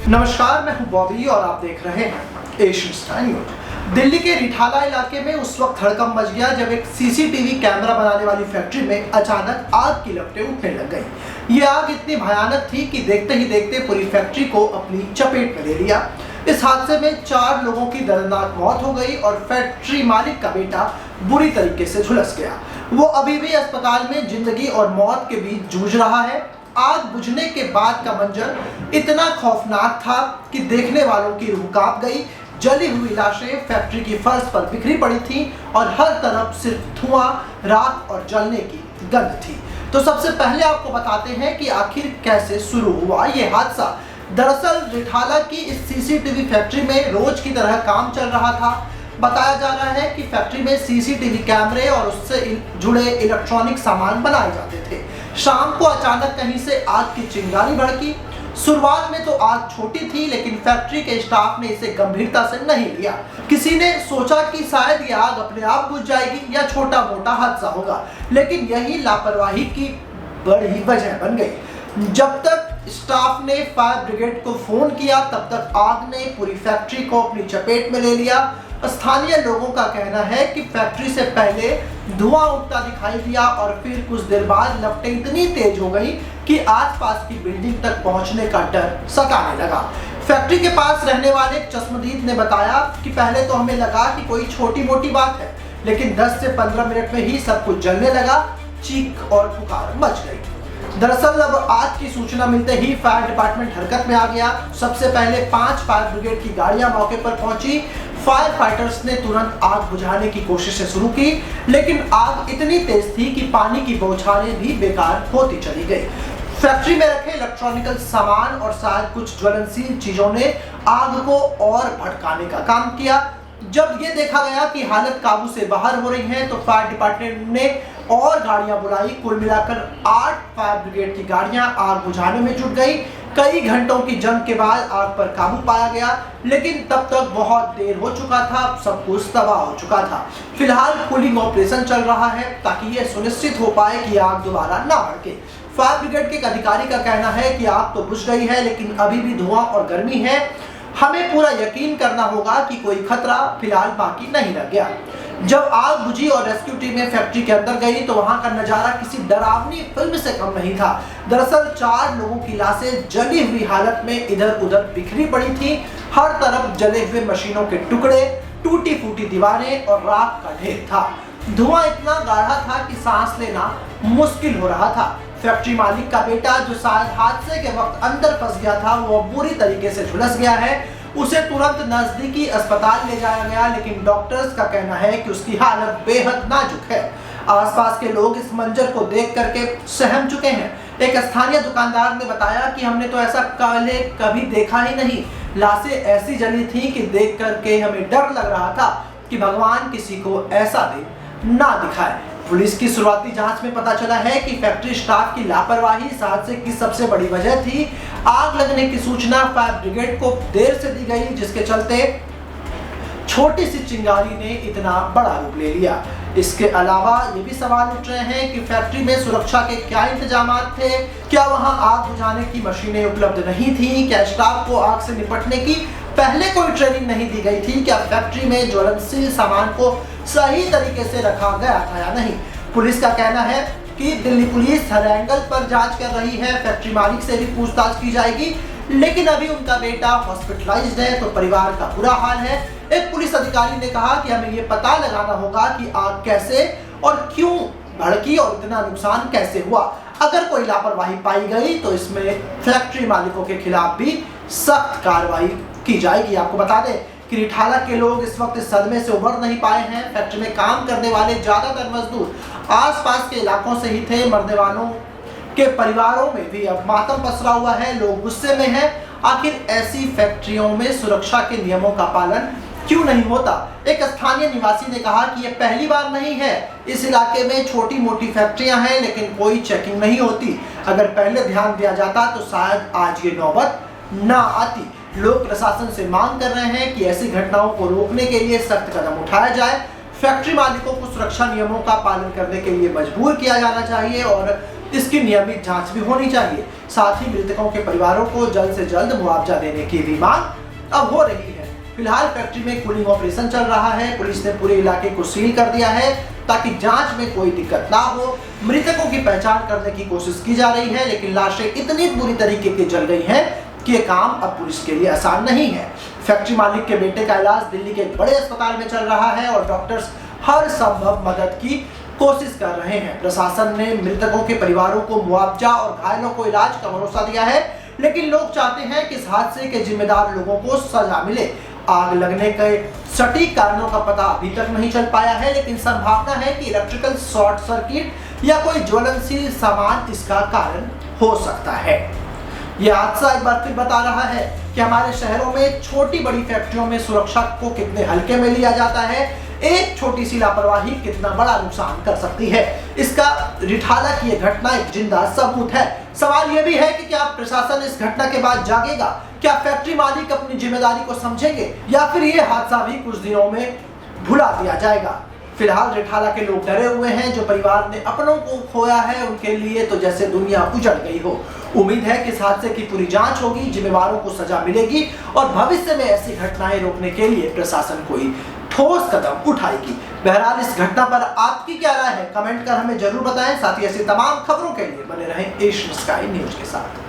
नमस्कार, मैं हूं बॉबी और आप देख रहे हैं एशियन स्टार न्यूज। दिल्ली के रिठाला इलाके में उस वक्त हड़कंप मच गया जब एक सीसीटीवी कैमरा बनाने वाली फैक्ट्री में अचानक आग की लपटें उठने लग गई। ये आग इतनी भयानक थी कि देखते ही देखते पूरी फैक्ट्री को अपनी चपेट में ले लिया। इस हादसे में 4 लोगों की दर्दनाक मौत हो गई और फैक्ट्री मालिक का बेटा बुरी तरीके से झुलस गया। वो अभी भी अस्पताल में जिंदगी और मौत के बीच जूझ रहा है। आग बुझने के बाद का मंजर इतना खौफनाक था कि देखने वालों की रूह कांप गई। जली हुई लाशें फैक्ट्री की फर्श पर बिखरी पड़ी थी और हर तरफ सिर्फ धुआं, राख और जलने की गंध थी। तो सबसे पहले आपको बताते हैं कि आखिर कैसे शुरू हुआ ये हादसा। दरअसल रिठाला की इस सीसीटीवी फैक्ट्री में रोज की तरह काम चल रहा था। बताया जा रहा है कि फैक्ट्री में सीसीटीवी कैमरे और उससे जुड़े इलेक्ट्रॉनिक सामान बनाए जाते थे। शाम को अचानक कहीं से आग की चिंगारी भड़की। शुरुआत में तो आग छोटी थी, लेकिन फैक्ट्री के स्टाफ ने इसे गंभीरता से नहीं लिया। किसी ने सोचा कि शायद ये आग अपने आप बुझ जाएगी या छोटा मोटा हादसा होगा, लेकिन यही लापरवाही की बड़ी वजह बन गई। जब तक स्टाफ ने फायर ब्रिगेड को फोन किया, तब तक आग ने पूरी फैक्ट्री को अपनी चपेट में ले लिया। स्थानीय लोगों का कहना है कि फैक्ट्री से पहले धुआं उठता दिखाई दिया और फिर कुछ देर बाद लपटें इतनी तेज हो गई कि आसपास की बिल्डिंग तक पहुंचने का डर सताने लगा। फैक्ट्री के पास रहने वाले चश्मदीद ने बताया कि पहले तो हमें लगा कि कोई छोटी मोटी बात है, लेकिन 10 से 15 मिनट में ही सब कुछ जलने लगा। चीख और पुकार मच गई। दरअसल अब आग की सूचना मिलते ही फायर डिपार्टमेंट हरकत में आ गया। सबसे पहले 5 फायर ब्रिगेड की गाड़ियां मौके पर पहुंची। फायर फाइटर्स ने तुरंत आग बुझाने की कोशिशें शुरू की, लेकिन आग इतनी तेज थी कि पानी की बौछारें भी बेकार होती चली गई। फैक्ट्री में रखे इलेक्ट्रॉनिकल सामान और शायद कुछ ज्वलनशील चीजों ने आग को और भड़काने का काम किया। जब ये देखा गया कि हालत काबू से बाहर हो रही है, तो फायर डिपार्टमेंट ने और गाड़ियां बुलाई। कुल मिलाकर 8 फायर ब्रिगेड की गाड़ियां आग बुझाने में जुट गई। कई घंटों की जंग के बाद आग पर काबू पाया गया, लेकिन तब तक बहुत देर हो चुका था। सब कुछ तबाह हो चुका था। फिलहाल कूलिंग ऑपरेशन चल रहा है ताकि यह सुनिश्चित हो पाए कि आग दोबारा ना भड़के। फायर ब्रिगेड के एक अधिकारी का कहना है कि आग तो बुझ गई है, लेकिन अभी भी धुआं और गर्मी है। हमें पूरा यकीन करना होगा कि कोई खतरा फिलहाल बाकी नहीं रह गया। जब आग बुझी और रेस्क्यू टीमें फैक्ट्री के अंदर गई, तो वहां का नजारा किसी डरावनी फिल्म से कम नहीं था। दरअसल 4 लोगों की लाशें जली हुई हालत में इधर उधर बिखरी पड़ी थी। हर तरफ जले हुए मशीनों के टुकड़े, टूटी फूटी दीवारें और राख का ढेर था। धुआं इतना गाढ़ा था कि सांस लेना मुश्किल हो रहा था। फैक्ट्री मालिक का बेटा, जो शायद हादसे के वक्त अंदर फंस गया था, वो बुरी तरीके से झुलस गया है। उसे तुरंत नजदीकी अस्पताल ले जाया गया, लेकिन डॉक्टर्स का कहना है कि उसकी हालत बेहद नाजुक है। आसपास के लोग इस मंजर को देख करके सहम चुके हैं। एक स्थानीय दुकानदार ने बताया कि हमने तो ऐसा पहले कभी देखा ही नहीं। लाशें ऐसी जली थी कि देख करके हमें डर लग रहा था कि भगवान किसी को ऐसा दिन ना दिखाए। पुलिस की शुरुआती जांच में पता चला है कि फैक्ट्री स्टाफ की लापरवाही इस हादसे की सबसे बड़ी वजह थी। आग लगने की सूचना फायर ब्रिगेड को देर से दी गई, जिसके चलते छोटी सी चिंगारी ने इतना बड़ा रूप ले लिया। इसके अलावा ये भी सवाल उठ रहे हैं कि फैक्ट्री में सुरक्षा के क्या इंतजाम थे? क्या वहां आग बुझाने की मशीनें उपलब्ध नहीं थी? क्या स्टाफ को आग से निपटने की पहले कोई ट्रेनिंग नहीं दी गई थी? क्या फैक्ट्री में ज्वलनशील सामान को सही तरीके से रखा गया था या नहीं? पुलिस का कहना है कि दिल्ली पुलिस हर एंगल पर जांच कर रही है। फैक्ट्री मालिक से भी पूछताछ की जाएगी, लेकिन अभी उनका बेटा हॉस्पिटलाइज्ड है, तो परिवार का बुरा हाल है। एक पुलिस अधिकारी ने कहा कि हमें ये पता लगाना होगा कि आग कैसे और क्यों भड़की और इतना नुकसान कैसे हुआ। अगर कोई लापरवाही पाई गई तो इसमें फैक्ट्री मालिकों के खिलाफ भी सख्त कार्रवाई की जाएगी। आपको बता दें कि रिठाला के लोग इस वक्त इस सदमे से उबर नहीं पाए हैं। फैक्ट्री में काम करने वाले ज्यादातर मजदूर आसपास के इलाकों से ही थे। मरने वालों के परिवारों में भी अब मातम पसरा हुआ है। लोग गुस्से में हैं। आखिर ऐसी फैक्ट्रियों में सुरक्षा के नियमों का पालन क्यों नहीं होता? एक स्थानीय निवासी ने कहा कि यह पहली बार नहीं है। इस इलाके में छोटी मोटी फैक्ट्रियां हैं, लेकिन कोई चेकिंग नहीं होती। अगर पहले ध्यान दिया जाता तो शायद आज ये नौबत ना आती। लोग प्रशासन से मांग कर रहे हैं कि ऐसी घटनाओं को रोकने के लिए सख्त कदम उठाया जाए। फैक्ट्री मालिकों को सुरक्षा नियमों का पालन करने के लिए मजबूर किया जाना चाहिए और इसकी नियमित जांच भी होनी चाहिए। साथ ही मृतकों के परिवारों को जल्द से जल्द मुआवजा देने की भी मांग अब हो रही है। फिलहाल फैक्ट्री में कूलिंग ऑपरेशन चल रहा है। पुलिस ने पूरे इलाके को सील कर दिया है ताकि जांच में कोई दिक्कत ना हो। मृतकों की पहचान करने की कोशिश की जा रही है, लेकिन लाशें इतनी बुरी तरीके की जल गई हैं कि ये काम अब पुलिस के लिए आसान नहीं है। फैक्ट्री मालिक के बेटे का इलाज दिल्ली के एक बड़े अस्पताल में चल रहा है और डॉक्टर्स हर संभव मदद की कोशिश कर रहे हैं। प्रशासन ने मृतकों के परिवारों को मुआवजा और घायलों को इलाज का भरोसा दिया है, लेकिन लोग चाहते हैं कि इस हादसे के जिम्मेदार लोगों को सजा मिले। आग लगने के सटीक कारणों का पता अभी तक नहीं चल पाया है, लेकिन संभावना है कि इलेक्ट्रिकल शॉर्ट सर्किट या कोई ज्वलनशील सामान इसका कारण हो सकता है। यह हादसा एक बार फिर बता रहा है कि हमारे शहरों में छोटी बड़ी फैक्ट्रियों में सुरक्षा को कितने हल्के में लिया जाता है। एक छोटी सी लापरवाही कितना बड़ा नुकसान कर सकती है। इसका रिठाला की यह घटना एक जिंदा सबूत है। सवाल यह भी है कि क्या प्रशासन इस घटना के बाद जागेगा? क्या फैक्ट्री मालिक अपनी जिम्मेदारी को समझेंगे या फिर यह हादसा भी कुछ दिनों में भुला दिया जाएगा? फिलहाल रिठाला के लोग डरे हुए हैं। जो परिवार ने अपनों को खोया है उनके लिए तो जैसे दुनिया उजड़ गई हो। उम्मीद है कि इस हादसे की पूरी जांच होगी, जिम्मेवारों को सजा मिलेगी और भविष्य में ऐसी घटनाएं रोकने के लिए प्रशासन कोई ठोस कदम उठाएगी। बहरहाल इस घटना पर आपकी क्या राय है, कमेंट कर हमें जरूर बताएं। साथ ही ऐसी तमाम खबरों के लिए बने रहें एशियन स्काई न्यूज के साथ।